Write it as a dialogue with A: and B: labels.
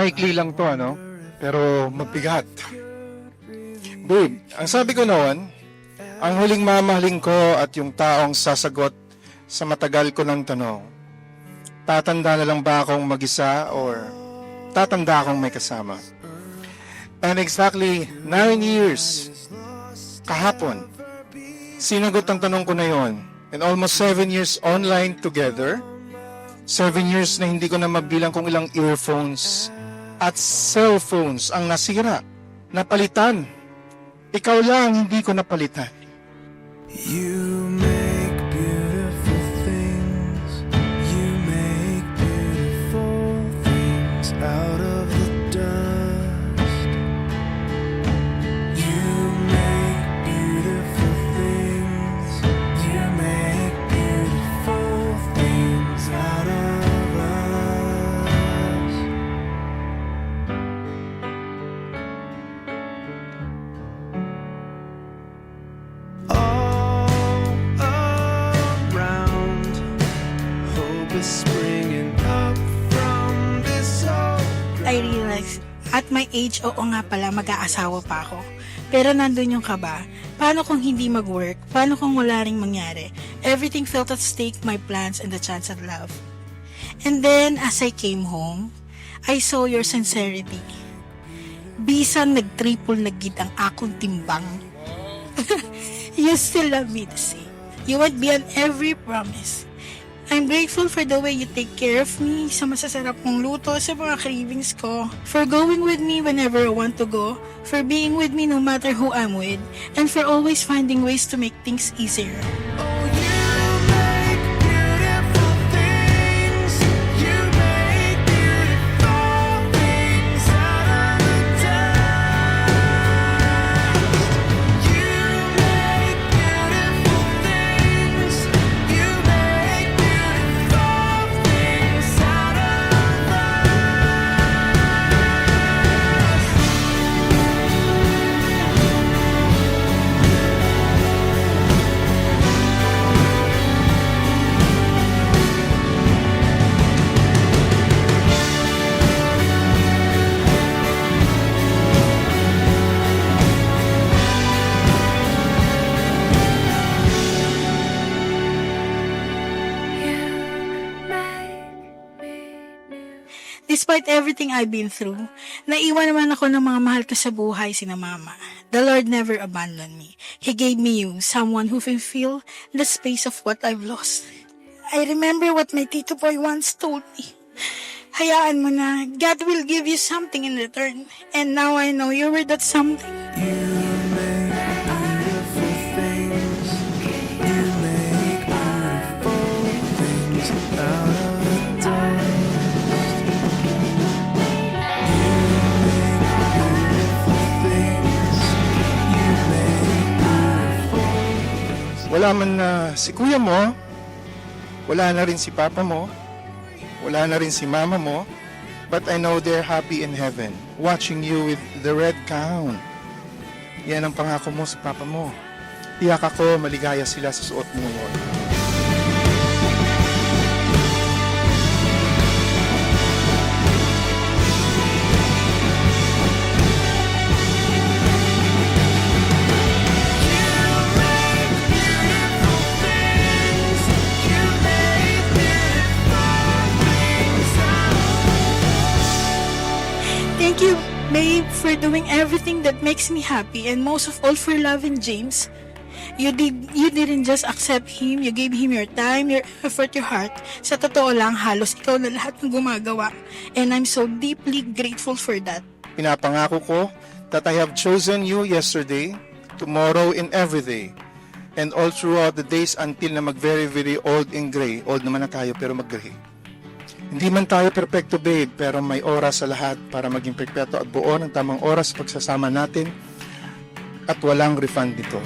A: maikli lang to, ano? Pero mabigat. Babe, ang sabi ko noon, ang huling mamahalin ko at yung taong sasagot sa matagal ko ng tanong, tatanda na lang ba akong mag-isa or tatanda akong may kasama? And exactly 9 years kahapon, sinagot ang tanong ko na yon. And almost 7 years online together, 7 years na hindi ko na mabilang kung ilang earphones at cellphones ang nasira, napalitan. Ikaw lang hindi ko napalitan.
B: You make beautiful things. You make beautiful things out of the dust. You make beautiful things. You make beautiful things out of us. Springing up from this
C: I realize, at my age, oo nga pala, mag-aasawa pa ako. Pero nandun yung kaba. Paano kung hindi mag-work? Paano kung wala ring mangyari? Everything felt at stake, my plans and the chance at love. And then, as I came home, I saw your sincerity. Bisan nag-triple na gid ang akong timbang. You still love me the same. You went beyond every promise. I'm grateful for the way you take care of me, sa masasarap mong luto, sa mga cravings ko, for going with me whenever I want to go, for being with me no matter who I'm with, and for always finding ways to make things easier. Despite everything I've been through, naiwan naman ako ng mga mahal ko sa buhay, sina mama. The Lord never abandoned me. He gave me you, someone who can fill the space of what I've lost. I remember what my Tito Boy once told me. Hayaan mo na, God will give you something in return. And now I know you were that something.
A: Wala man na si kuya mo, wala na rin si papa mo, wala na rin si mama mo, but I know they're happy in heaven, watching you with the red gown. Yan ang pangako mo sa papa mo. Tiyak ako, maligaya sila sa suot mo ngayon.
C: Thank you, babe, for doing everything that makes me happy, and most of all for loving James. You didn't just accept him, you gave him your time, your effort, your heart. Sa totoo lang, halos ikaw na lahat ng gumagawa. And I'm so deeply grateful for that.
A: Pinapangako ko that I have chosen you yesterday, tomorrow, and every day. And all throughout the days until na mag-very, very old and gray. Old naman na tayo pero mag-gray. Hindi man tayo perfecto, babe, pero may oras sa lahat para maging perfecto at buo ng tamang oras pagsasama natin at walang refund dito.